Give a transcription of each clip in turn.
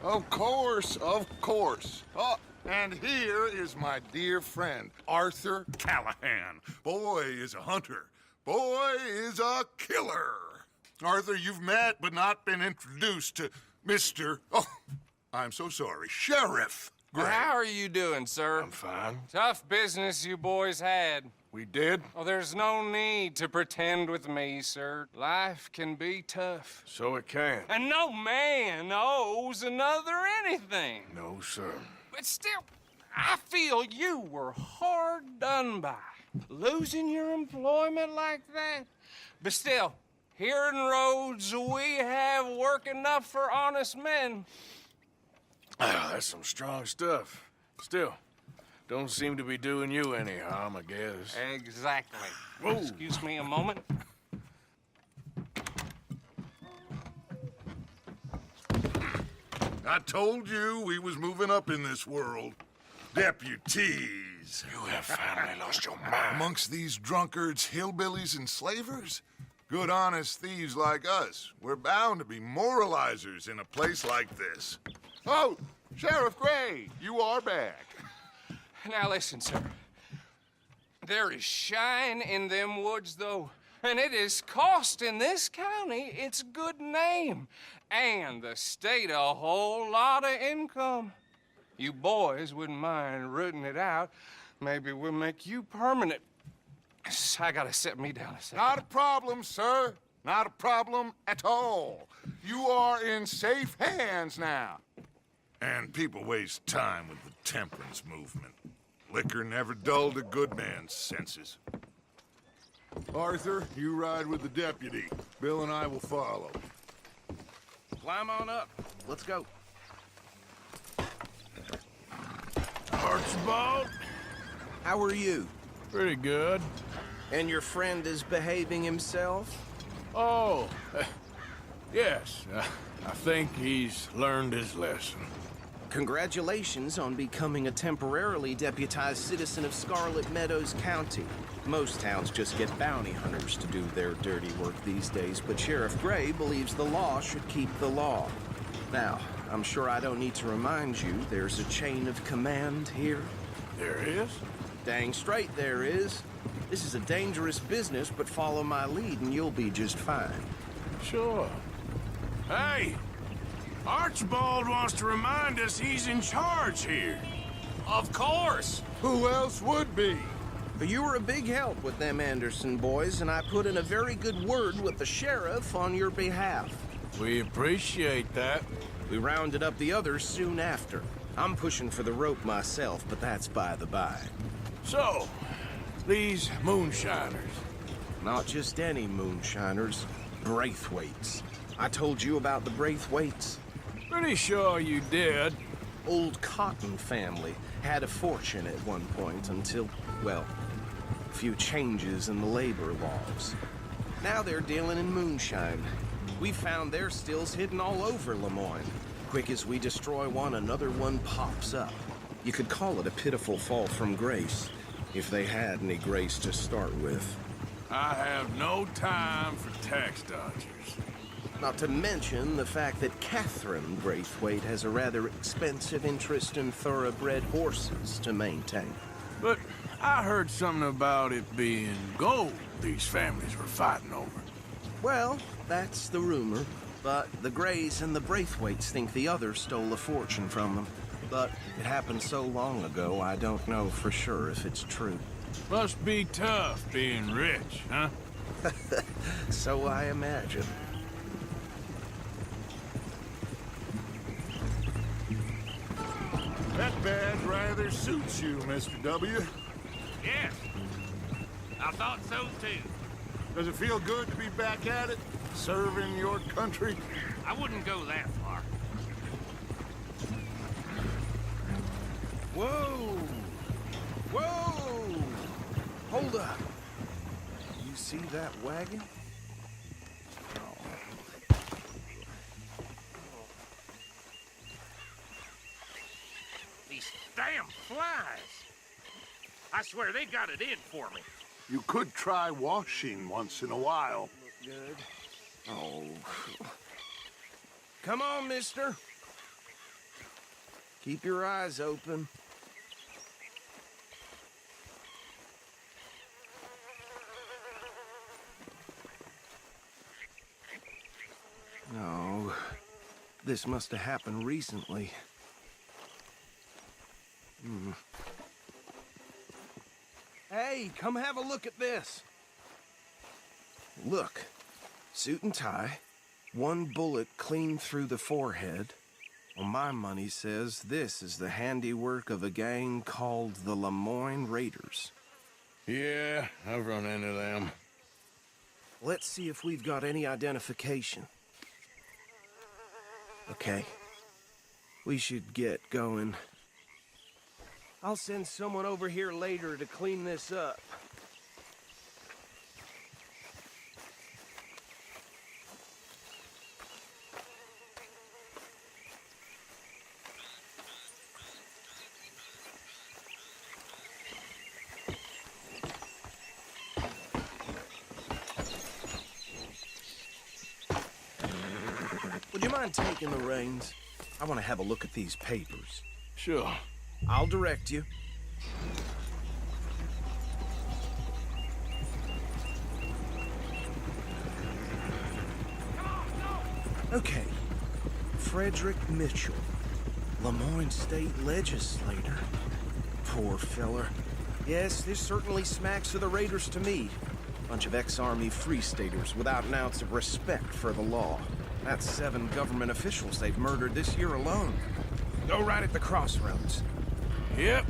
Of course, of course. Oh, and here is my dear friend, Arthur Callahan. Boy is a hunter. Boy is a killer. Arthur, you've met but not been introduced to Mr. Oh, I'm so sorry, Sheriff Gray. How are you doing, sir? I'm fine. Tough business you boys had. We did? Oh, there's no need to pretend with me, sir. Life can be tough. So it can. And no man owes another anything. No, sir. But still, I feel you were hard done by. Losing your employment like that. But still, here in Rhodes, we have work enough for honest men. Ah, that's some strong stuff. Still, don't seem to be doing you any harm, I guess. Exactly. Whoa. Excuse me a moment. I told you we was moving up in this world. Deputies. You have finally lost your mind. Amongst these drunkards, hillbillies, and slavers? Good honest thieves like us. We're bound to be moralizers in a place like this. Oh, Sheriff Gray, you are back. Now listen, sir. There is shine in them woods, though, and it is costing this county its good name and the state a whole lot of income. You boys wouldn't mind rooting it out. Maybe we'll make you permanent. I gotta set me down a second. Not a problem, sir. Not a problem at all. You are in safe hands now. And people waste time with the temperance movement. Liquor never dulled a good man's senses. Arthur, you ride with the deputy. Bill and I will follow. Climb on up. Let's go. Archibald? How are you? Pretty good. And your friend is behaving himself? Oh, yes. I think he's learned his lesson. Congratulations on becoming a temporarily deputized citizen of Scarlet Meadows County. Most towns just get bounty hunters to do their dirty work these days, but Sheriff Gray believes the law should keep the law. Now, I'm sure I don't need to remind you there's a chain of command here. There is? Dang straight there is. This is a dangerous business, but follow my lead and you'll be just fine. Sure. Hey! Archibald wants to remind us he's in charge here. Of course. Who else would be? You were a big help with them Anderson boys, and I put in a very good word with the sheriff on your behalf. We appreciate that. We rounded up the others soon after. I'm pushing for the rope myself, but that's by the by. So, these moonshiners. Not just any moonshiners, Braithwaites. I told you about the Braithwaites. Pretty sure you did. Old Cotton family had a fortune at one point until, well, a few changes in the labor laws. Now they're dealing in moonshine. We found their stills hidden all over Lemoyne. Quick as we destroy one, another one pops up. You could call it a pitiful fall from grace, if they had any grace to start with. I have no time for tax dodgers. Not to mention the fact that Catherine Braithwaite has a rather expensive interest in thoroughbred horses to maintain. But I heard something about it being gold these families were fighting over. Well, that's the rumor. But the Grays and the Braithwaites think the other stole a fortune from them. But it happened so long ago, I don't know for sure if it's true. Must be tough being rich, huh? So I imagine. That badge rather suits you, Mr. W. Yes, I thought so too. Does it feel good to be back at it? Serving your country? I wouldn't go that far. Whoa! Whoa! Hold up. You see that wagon? These damn flies. I swear they got it in for me. You could try washing once in a while. Good. Oh. Come on, mister. Keep your eyes open. No, this must have happened recently. Hey, come have a look at this. Look, suit and tie, one bullet clean through the forehead. Well, my money says this is the handiwork of a gang called the Lemoyne Raiders. Yeah, I've run into them. Let's see if we've got any identification. Okay. We should get going. I'll send someone over here later to clean this up. Would you mind taking the reins? I want to have a look at these papers. Sure. I'll direct you. Okay. Frederick Mitchell, Lemoyne State Legislator. Poor feller. Yes, this certainly smacks of the Raiders to me. Bunch of ex-Army Free Staters without an ounce of respect for the law. That's 7 government officials they've murdered this year alone. Go right at the crossroads. Yep.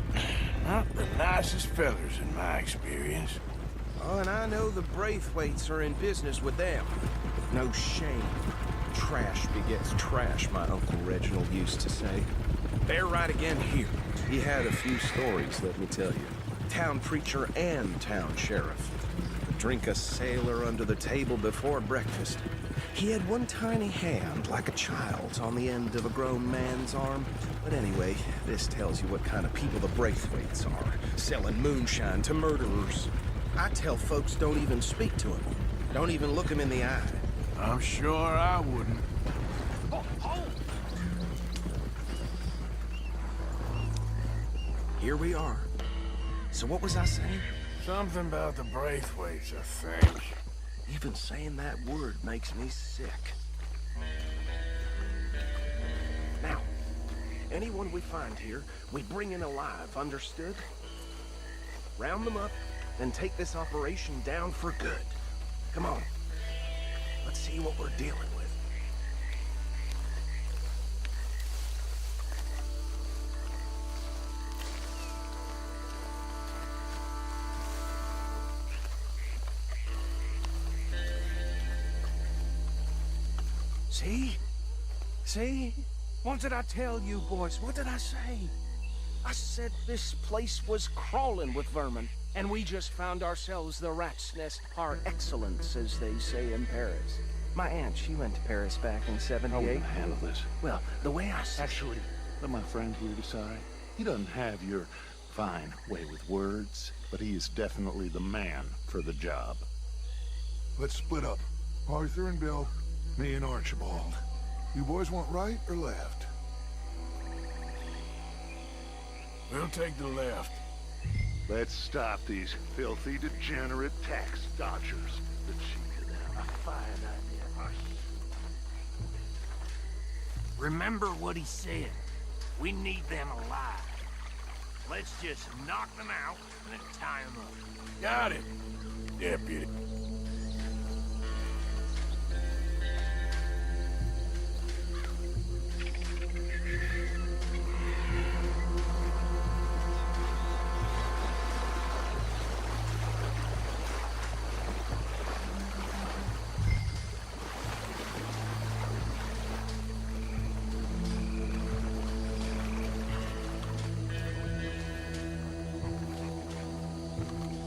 Not the nicest fellers in my experience. Oh, and I know the Braithwaites are in business with them. No shame. Trash begets trash, my Uncle Reginald used to say. They're right again here. He had a few stories, let me tell you. Town preacher and town sheriff. Drink a sailor under the table before breakfast. He had one tiny hand, like a child's, on the end of a grown man's arm. But anyway, this tells you what kind of people the Braithwaites are. Selling moonshine to murderers. I tell folks don't even speak to him. Don't even look him in the eye. I'm sure I wouldn't. Here we are. So what was I saying? Something about the Braithwaites, I think. Even saying that word makes me sick. Now, anyone we find here, we bring in alive, understood? Round them up, then take this operation down for good. Come on. Let's see what we're dealing with. See? See? What did I tell you, boys? What did I say? I said this place was crawling with vermin, and we just found ourselves the rat's nest par excellence, as they say in Paris. My aunt, she went to Paris back in How are we '78. gonna handle this? Well, the way I said... Actually, let my friend here decide. He doesn't have your fine way with words, but he is definitely the man for the job. Let's split up. Arthur and Bill, me and Archibald. You boys want right or left? We'll take the left. Let's stop these filthy, degenerate tax dodgers. The cheek of them. A fine idea. Remember what he said. We need them alive. Let's just knock them out and then tie them up. Got it, deputy.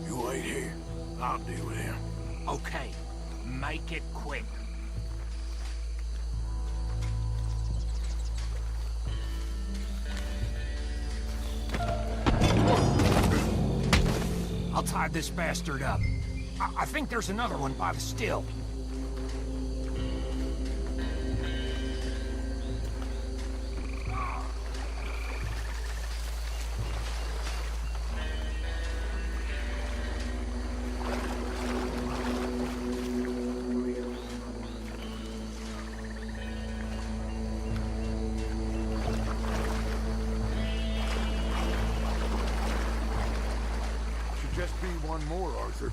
You wait here. I'll deal with him. Okay, make it quick. I'll tie this bastard up. I think there's another one by the still. one more, Arthur.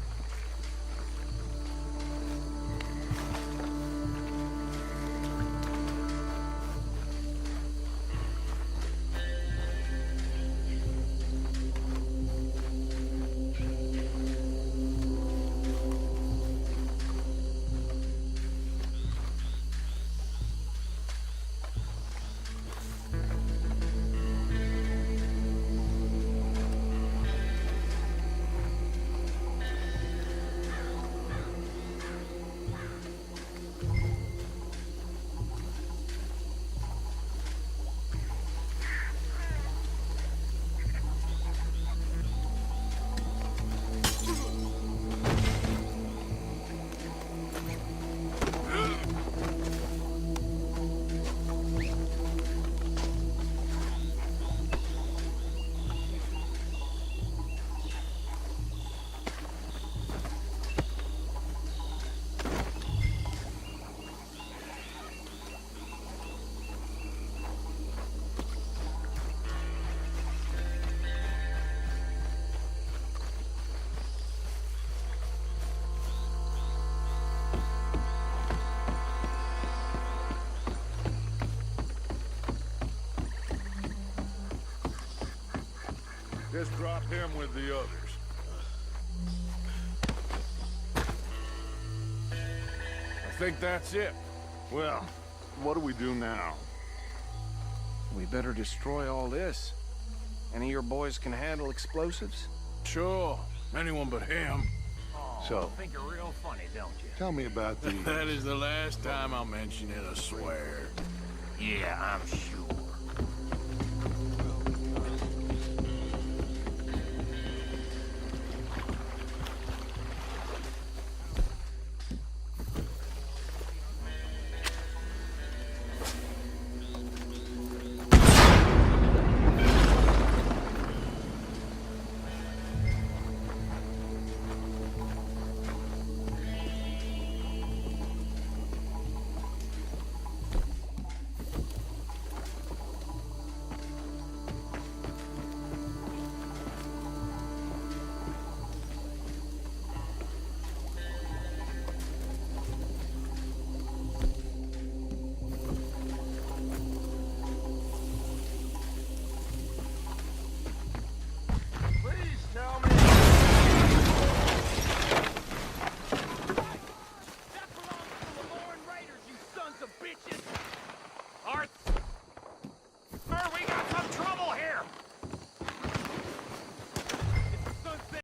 Just drop him with the others. I think that's it. Well, what do we do now? We better destroy all this. Any of your boys can handle explosives? Sure. Anyone but him. So, Think you're real funny, don't you? tell me about the... That is the last time I'll mention it, I swear. Yeah, I'm sure.